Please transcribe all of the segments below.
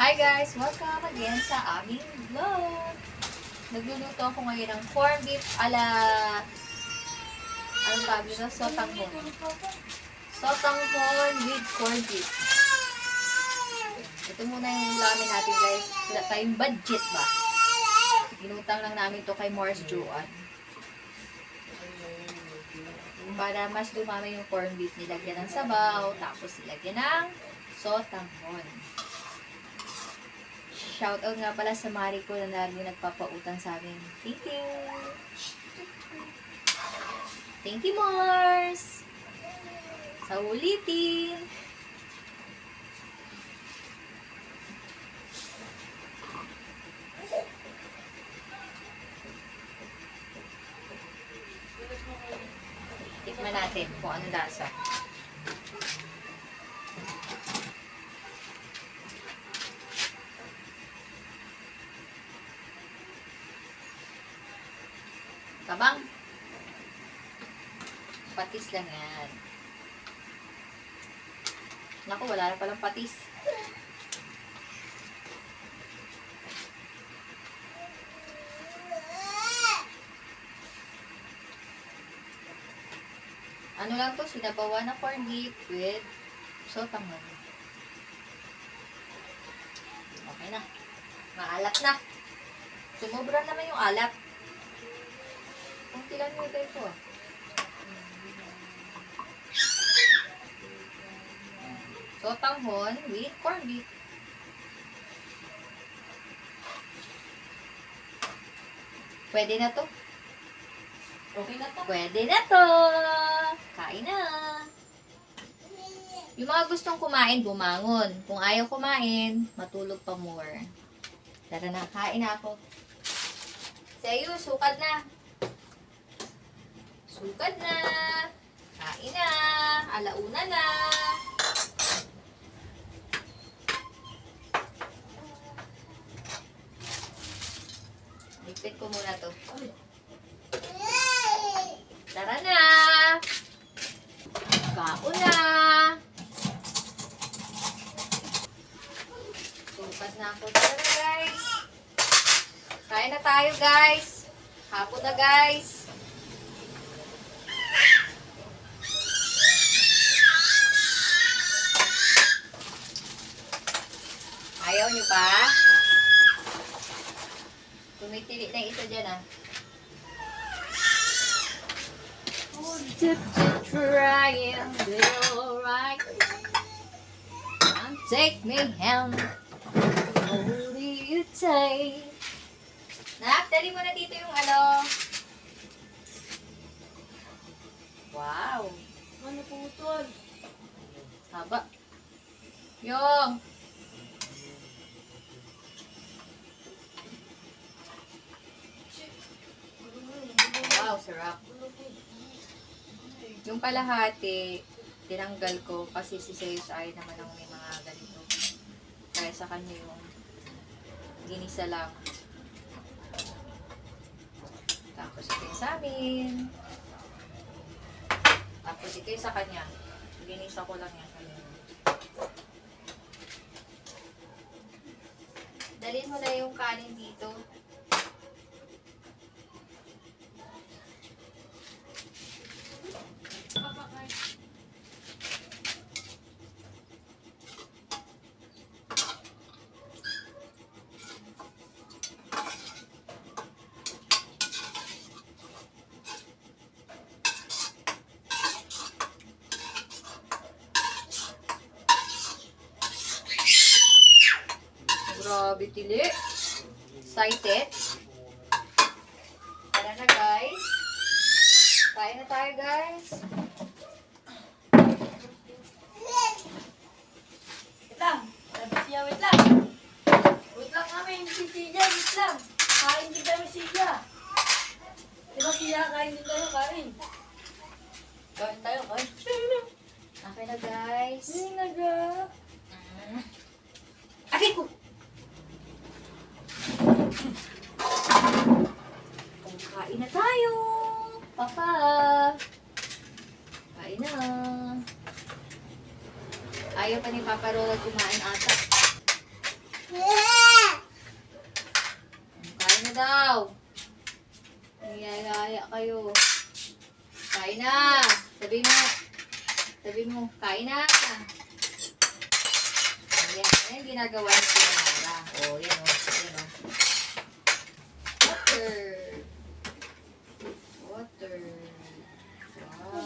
Hi guys! Welcome again sa aming vlog! Nagluluto ako ngayon ng corned beef ala... Anong tawag nito? Sotanghon. Sotanghon with corned beef. Ito muna yung lamin natin guys. Wala tayong budget ba? Inutang lang namin to kay Morris Joan. Para mas dumami yung corned beef, nilagyan ng sabaw, tapos nilagyan ng sotanghon. Shoutout nga pala sa Mari ko na lagi nagpapautang sa amin. Thank you! Thank you, Mars! Sa ulitin! Tikman natin kung ano lasa. Tabang. Patis lang yan. Naku, wala na palang patis. Ano lang to, sinabawan na corned beef with sotanghon. Okay na. Maalat na. Sumobra naman yung alat. Kunti lang yung ito ah. Sotanghon with corned beef. Pwede na to. Okay na to. Pwede na to. Kain na. Yung mga gustong kumain, bumangon. Kung ayaw kumain, matulog pa more. Tara na, kain na ako. Sayo, sukad na. Sukad na. Kain na. Alauna na. Lipit ko muna to. Tara na. Kaon na. Sukad na ako. Tara na guys. Kain na tayo guys. Hapon na guys. Ayaw nyo pa? Tumitili na ito dyan ah. Step to triangle right. Take me hand. Hold you tight. Nak, dali mo na dito yung ano. Wow. Ano putol? Haba. Yung. Wow, sarap. Yung kalahati, tinanggal ko kasi si Sayus ay naman ang may mga ganito. Kaya sa kanya yung ginisa lang. Tapos ito yung sa amin. Tapos ito yung sa kanya. Ginisa ko lang yan. Dalhin mo na yung kanin dito. Grabe tili. Excited. Tara na guys. Kain na tayo guys. Wait lang. Sabi siya, wait lang. Wait lang kami, si Siya, wait lang. Kain din kami Siya. Diba Siya, kain din tayo, kain. Kain tayo, kain. Okay na guys. Hindi na ga. Akin ko! Kain na tayo! Papa! Kain na! Ayaw pa ni Papa Rola kumain ata. daw. Niyayaya kayo. Kain na. Sabi mo. Sabi mo, kain na. Ayan. Ayan ginagawa ni Tia Mara. O, yan o. Yan o. Water. Water. Wow.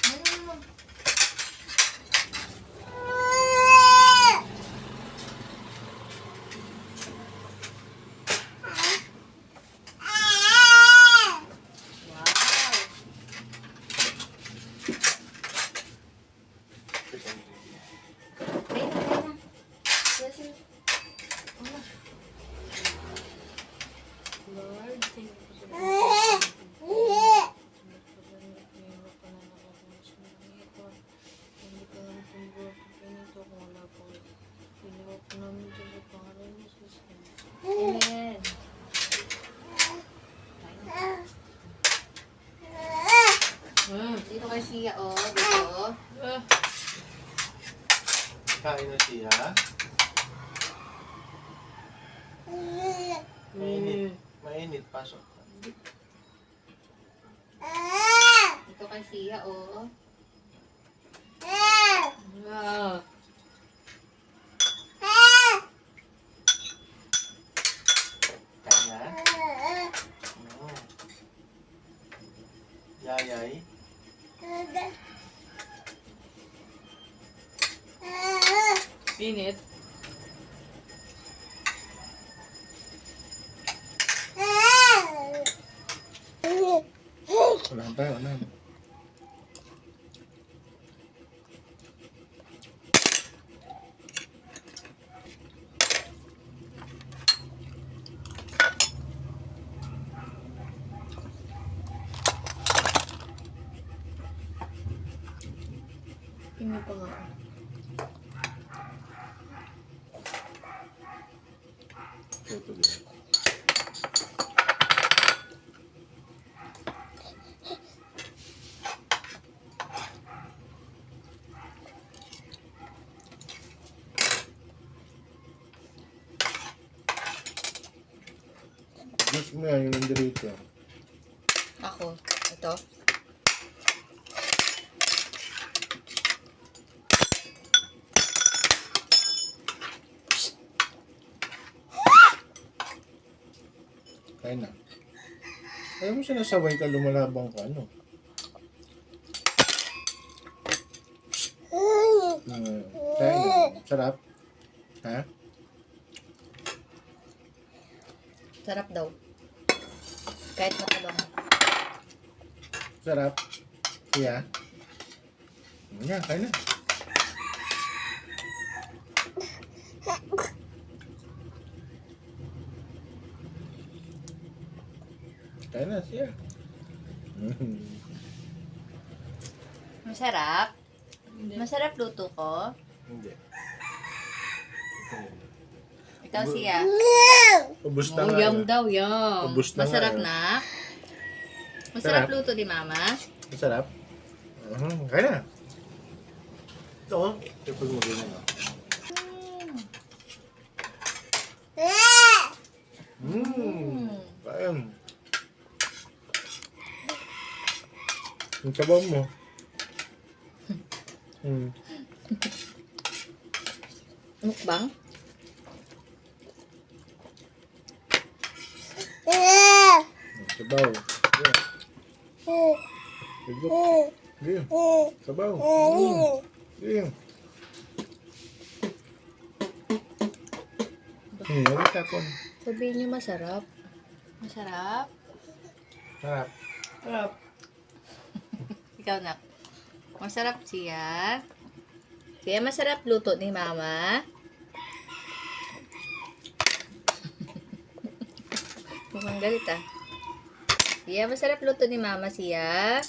Ano? Wow. Ayun na, ayun na. Yes, yes. Ano? Lord, thank you for hindi ko naman tumbo ganito kung wala po. Ginawa po namin ito sa pangalan ni Jesus. Amen. Dito kay Sia, oh. Dito. Kain na siya. Mainit. Mainit. Pasok. Dito kay Sia, oh. Wow. Kain na. Oo. Yayay. Init. Wala tayo. Wala. Init pa nga. Ito din. Gusto mo yan yung nandito. Ako. Ito. Kain na. Ayaw mo sinasabay ka lumalabang ka, ano? Kain na. Sarap. Ha? Sarap daw. Kahit matabang. Sarap. Iya. Yan, kain na. Kain na siya. Masarap. Masarap luto ko. Hindi. Ikaw Sia. Ubus na Oh, nga. yum daw, yum. Ubus na Masarap nga, na. Masarap Sarap. luto ni Mama. Masarap. Kain na. Ito, oh. Tipag mo ganyan, oh. Kain. Yung sabaw mo. Mukbang? Yung sabaw. Yeah. Sige. Sabaw. Sige. Ano tapon? Sabihin niyo masarap. Masarap? Sarap. Sarap. Ikaw na. Masarap siya. Kaya masarap luto ni Mama. Mukhang galit ah. Siya, masarap luto ni Mama siya.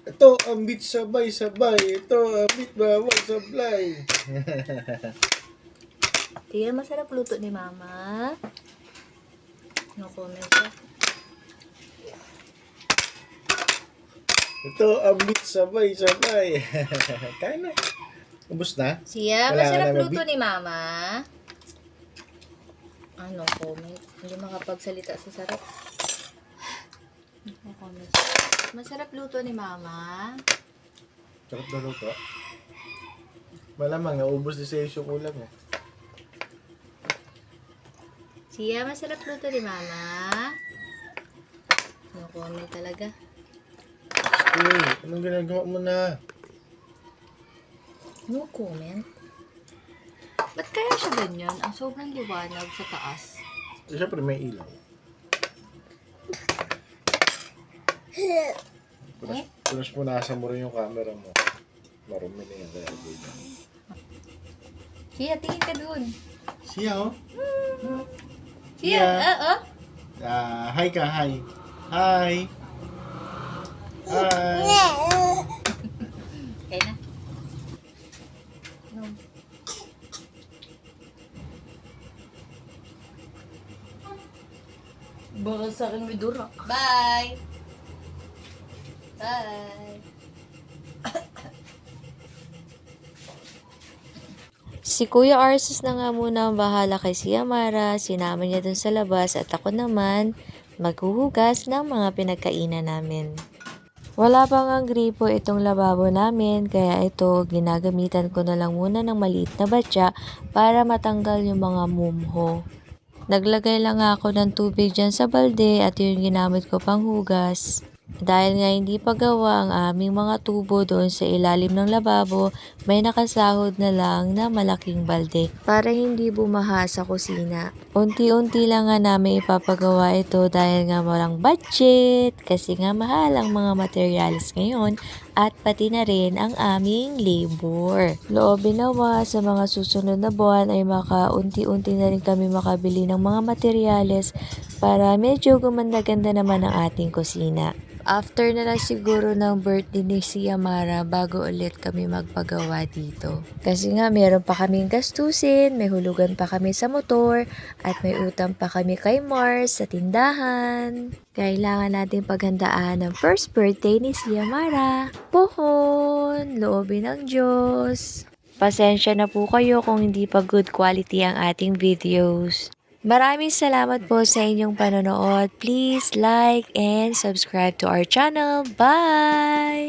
Ito ang beat sabay-sabay. Ito ang beat bawal sablay. Siya, masarap luto ni Mama. No comment siya. Ito ang beat sabay-sabay. Kain na. Ubus na? Siya, Wala ka masarap na, luto Bobby? ni Mama. Ano comment? Hindi makapagsalita sa sarap. Ano comment? Masarap luto ni Mama. Sarap na luto. Malamang, naubos ni Seyos yung ulam eh. Siya, masarap luto ni Mama. No comment talaga. Hey, anong ginagawa mo na? No comment? Ba't kaya siya ganyan? Ang sobrang liwanag sa taas. Eh, syempre may ilaw. Punas-punasan mo rin yung camera mo. Marumi na yan kaya ganyan. Siya, tingin ka dun. Siya oh. Siya, Yeah. Hi ka, hi. Hi. Hi. Kaya na. No. Baka sa akin may dura. Bye! Bye! Si Kuya Arsus na nga muna ang bahala kay Siamara, sinama niya dun sa labas at ako naman maghuhugas ng mga pinagkainan namin. Wala pang ang gripo itong lababo namin kaya ito ginagamitan ko na lang muna ng maliit na batya para matanggal yung mga mumho. Naglagay lang ako ng tubig dyan sa balde at yun ginamit ko pang hugas. Dahil nga hindi pa gawa ang aming mga tubo doon sa ilalim ng lababo, may nakasahod na lang na malaking balde para hindi bumaha sa kusina. Unti-unti lang nga namin ipapagawa ito dahil nga walang budget kasi nga mahal ang mga materials ngayon at pati na rin ang aming labor. Loobin nawa sa mga susunod na buwan ay unti-unti na rin kami makabili ng mga materyales para medyo gumanda-ganda naman ang ating kusina. After na lang siguro ng birthday ni Siamara bago ulit kami magpagawa dito. Kasi nga meron pa kaming gastusin, may hulugan pa kami sa motor, at may utang pa kami kay Mars sa tindahan. Kailangan natin paghandaan ng first birthday ni Siamara. Pohon, loobin ng Diyos. Pasensya na po kayo kung hindi pa good quality ang ating videos. Maraming salamat po sa inyong panonood. Please like and subscribe to our channel. Bye!